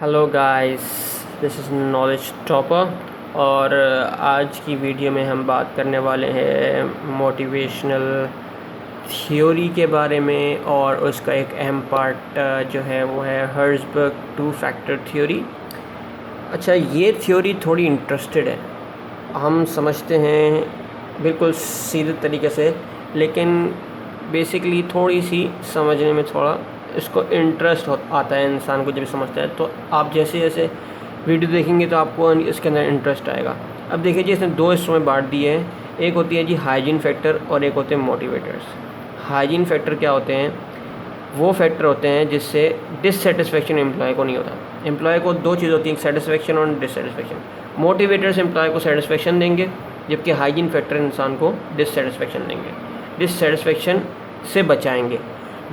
Hello guys, this is knowledge topper. और आज की वीडियो में हम बात करने वाले हैं मोटिवेशनल थ्योरी के बारे में। और उसका एक अहम पार्ट जो है वो है हर्ज़बर्ग 2 फैक्टर थ्योरी। अच्छा, ये थ्योरी थोड़ी इंटरेस्टेड है, हम समझते हैं बिल्कुल सीधे तरीके से, लेकिन बेसिकली थोड़ी सी समझने में थोड़ा इसको इंटरेस्ट आता है इंसान को जब समझता है। तो आप जैसे जैसे वीडियो देखेंगे तो आपको इसके अंदर इंटरेस्ट आएगा। अब देखिए जी, इसने दो हिस्सों में बांट दिए हैं। एक होती है जी हाइजीन फैक्टर और एक होते हैं मोटिवेटर्स। हाइजीन फैक्टर क्या होते हैं? वो फैक्टर होते हैं जिससे डिससेटिस्फेक्शन एम्प्लॉय को नहीं होता। एम्प्लॉय को दो चीज़ होती है, सेटिस्फेक्शन और डिससेटिस्फेक्शन। मोटिवेटर्स एम्प्लॉय को सेटिस्फेक्शन देंगे, जबकि हाइजीन फैक्टर इंसान को डिससेटिस्फेक्शन देंगे, डिससेटिस्फेक्शन से बचाएंगे।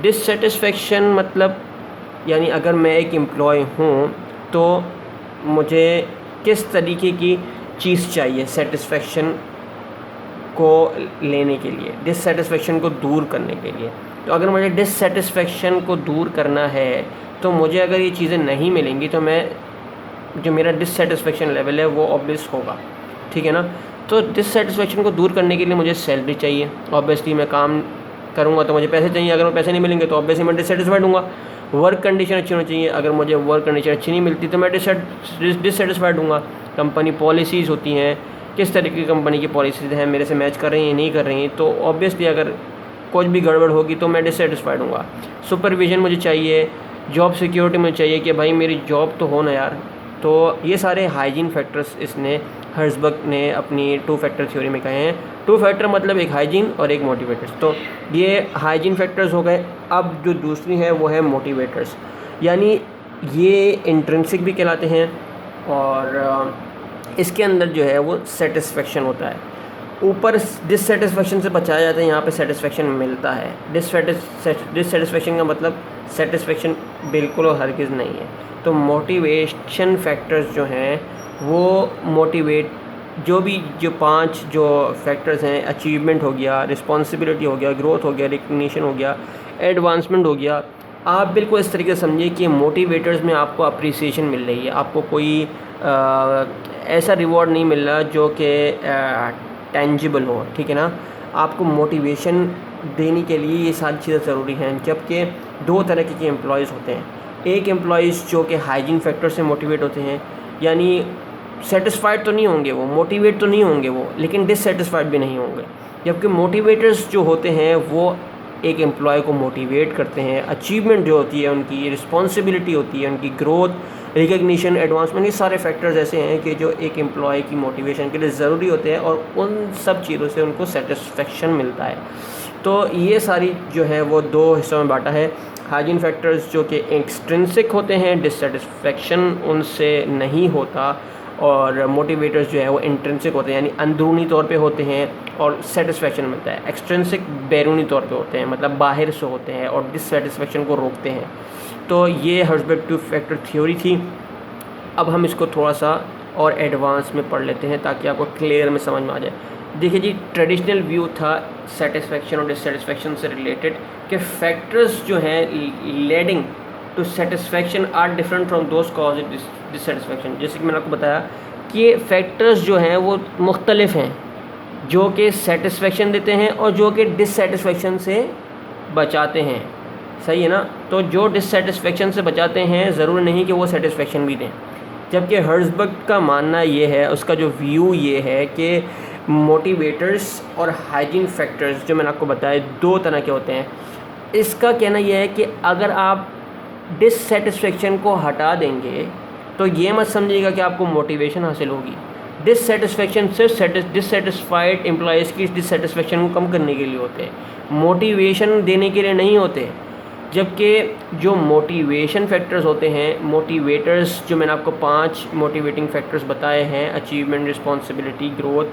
डिससेटिस्फेक्शन मतलब यानी अगर मैं एक एम्प्लॉय हूँ तो मुझे किस तरीके की चीज़ चाहिए सेटिस्फेक्शन को लेने के लिए, डिससेटिस्फेक्शन को दूर करने के लिए। तो अगर मुझे डिससेटिस्फेक्शन को दूर करना है तो मुझे अगर ये चीज़ें नहीं मिलेंगी तो मैं जो मेरा डिससेटिस्फेक्शन लेवल है वो ऑब्वियस होगा, ठीक है ना। तो डिससेटिस्फेक्शन को दूर करने के लिए मुझे सैलरी चाहिए, ऑब्वियसली मैं काम करूँगा तो मुझे पैसे चाहिए। अगर मैं पैसे नहीं मिलेंगे तो ऑब्वियसली मैं डिससेटिस्फाइड हूँगा। वर्क कंडीशन अच्छी होनी चाहिए, अगर मुझे वर्क कंडीशन अच्छी नहीं मिलती तो मैं डिससेटिस्फाइड हूँगा। कंपनी पॉलिसीज़ होती हैं, किस तरीके की कंपनी की पॉलिसीज़ हैं, मेरे से मैच कर रही हैं नहीं कर रही हैं, तो ऑब्वियसली अगर कुछ भी गड़बड़ होगी तो मैं डिससेटिस्फाइड हूँगा। सुपरविजन मुझे चाहिए, जॉब सिक्योरिटी मुझे चाहिए कि भाई मेरी जॉब तो हो ना यार। तो ये सारे हाइजीन फैक्टर्स इसने हर्ज़बर्ग ने अपनी 2 फैक्टर थ्योरी में कहे हैं। 2 फैक्टर मतलब एक हाइजीन और एक मोटिवेटर्स। तो ये हाइजीन फैक्टर्स हो गए। अब जो दूसरी है वो है मोटिवेटर्स, यानी ये इंट्रिंसिक भी कहलाते हैं और इसके अंदर जो है वो सेटिस्फेक्शन होता है। ऊपर डिससेटिस्फेक्शन से बचाया जाता है, यहाँ पे सेटिस्फेक्शन मिलता है। डिससेटिस्फेक्शन का मतलब सेटिस्फेक्शन बिल्कुल और हरगिज़ नहीं है। तो मोटिवेशन फैक्टर्स जो हैं वो जो 5 जो फैक्टर्स हैं, अचीवमेंट हो गया, रिस्पॉन्सिबिलिटी हो गया, ग्रोथ हो गया, रिकग्निशन हो गया, एडवांसमेंट हो गया। आप बिल्कुल इस तरीके से समझिए कि मोटिवेटर्स में आपको अप्रिसिएशन मिल रही है, आपको कोई ऐसा रिवॉर्ड नहीं मिल रहा जो कि टेंजिबल हो, ठीक है ना। आपको मोटिवेशन देने के लिए ये सारी चीज़ें ज़रूरी हैं। जबकि 2 तरह के एम्प्लॉयज़ होते हैं। एक एम्प्लॉयज़ जो कि हाइजीन फैक्टर से मोटिवेट होते हैं, यानी सेटिस्फाइड तो नहीं होंगे वो, मोटिवेट तो नहीं होंगे वो, लेकिन डिससेटिस्फाइड भी नहीं होंगे। जबकि मोटिवेटर्स जो होते हैं वो एक एम्प्लॉय को मोटिवेट करते हैं। अचीवमेंट जो होती है उनकी, रिस्पॉन्सिबिलिटी होती है उनकी, ग्रोथ, रिकग्निशन, एडवांसमेंट, ये सारे फैक्टर्स ऐसे हैं कि जो एक एम्प्लॉय की मोटिवेशन के लिए ज़रूरी होते हैं और उन सब चीज़ों से उनको सेटिस्फेक्शन मिलता है। तो ये सारी जो है वो 2 हिस्सों में बांटा है। हाइजीन फैक्टर्स जो कि एक्सट्रिंसिक होते हैं, डिससेटिस्फेक्शन उनसे नहीं होता, और मोटिवेटर्स जो है वो इंट्रिंसिक होते हैं, यानी अंदरूनी तौर पे होते हैं और सेटिस्फेक्शन मिलता है। एक्सट्रिंसिक बैरूनी तौर पे होते हैं, मतलब बाहर से होते हैं और डिससेटिस्फेक्शन को रोकते हैं। तो ये हर्ज़बर्ग 2 फैक्टर थ्योरी थी। अब हम इसको थोड़ा सा और एडवांस में पढ़ लेते हैं ताकि आपको क्लियर में समझ में आ जाए। देखिए जी, ट्रेडिशनल व्यू था सेटिस्फेक्शन और डिससेटिस्फेक्शन से रिलेटेड कि फैक्टर्स जो हैं leading to satisfaction are different from those cause dissatisfaction. जैसे कि मैंने आपको बताया कि फैक्टर्स जो हैं वो मुख्तलिफ हैं, जो कि सेटिस्फेक्शन देते हैं और जो कि डिससेटिस्फेक्शन से बचाते हैं, सही है ना। तो जो डिससेटिस्फेक्शन से बचाते हैं ज़रूरी नहीं कि वो सेटिस्फेक्शन भी दें। जबकि हर्ज़बर्ग का मानना ये है, उसका जो व्यू ये है कि मोटिवेटर्स और हाइजीन फैक्टर्स जो मैंने आपको बताया 2 तरह के होते हैं। इसका कहना यह है कि अगर आप डिससेटिस्फेक्शन को हटा देंगे तो ये मत समझिएगा कि आपको मोटिवेशन हासिल होगी। डिससेटिस्फेक्शन सिर्फ डिससेटिस्फाइड एम्प्लॉयज़ की डिससेटिस्फेक्शन को कम करने के लिए होते हैं, मोटिवेशन देने के लिए नहीं होते। जबकि जो मोटिवेशन फैक्टर्स होते हैं, मोटिवेटर्स जो मैंने आपको 5 मोटिवेटिंग फैक्टर्स बताए हैं, अचीवमेंट, रिस्पॉन्सिबिलिटी, ग्रोथ,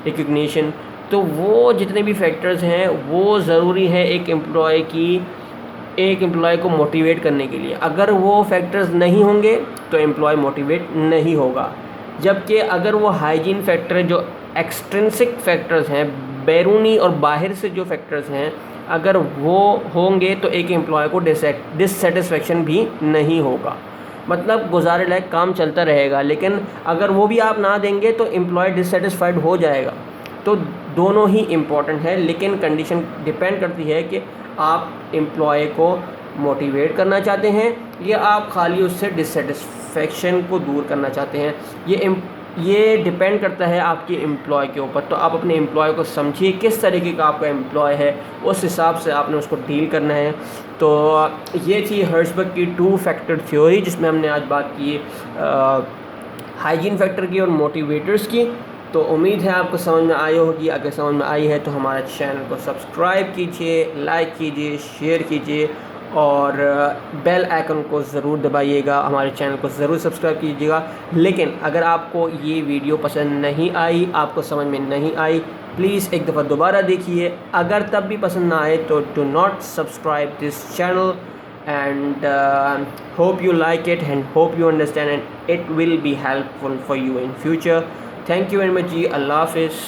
रिकग्निशन, तो वो जितने भी फैक्टर्स हैं वो ज़रूरी है एक एम्प्लॉय को मोटिवेट करने के लिए। अगर वो फैक्टर्स नहीं होंगे तो एम्प्लॉय मोटिवेट नहीं होगा। जबकि अगर वो हाइजीन फैक्टर, जो एक्सट्रिंसिक फैक्टर्स हैं, बैरूनी और बाहर से जो फैक्टर्स हैं, अगर वो होंगे तो एक एम्प्लॉय को डिससेटिस्फेक्शन भी नहीं होगा। मतलब गुजारे लायक काम चलता रहेगा, लेकिन अगर वो भी आप ना देंगे तो एम्प्लॉय डिससेटिस्फाइड हो जाएगा। तो दोनों ही इम्पॉर्टेंट है, लेकिन कंडीशन डिपेंड करती है कि आप एम्प्लॉय को मोटिवेट करना चाहते हैं या आप खाली उससे डिससेटिस्फेक्शन को दूर करना चाहते हैं। ये डिपेंड करता है आपके एम्प्लॉय के ऊपर। तो आप अपने एम्प्लॉय को समझिए किस तरीके का आपका एम्प्लॉय है, उस हिसाब से आपने उसको डील करना है। तो ये थी हर्ट्ज़बर्ग की 2 फैक्टर थ्योरी, जिसमें हमने आज बात की हाइजीन फैक्टर की और मोटिवेटर्स की। तो उम्मीद है आपको समझ में आई होगी। अगर समझ में आई है तो हमारे चैनल को सब्सक्राइब कीजिए, लाइक कीजिए, शेयर कीजिए और बेल आइकन को ज़रूर दबाइएगा। हमारे चैनल को ज़रूर सब्सक्राइब कीजिएगा। लेकिन अगर आपको ये वीडियो पसंद नहीं आई, आपको समझ में नहीं आई, प्लीज़ एक दफ़ा दोबारा देखिए। अगर तब भी पसंद ना आए तो do not subscribe this channel and hope you like it and hope you understand and it will be helpful for you in future. Thank you very much जी, अल्लाह हाफिज़।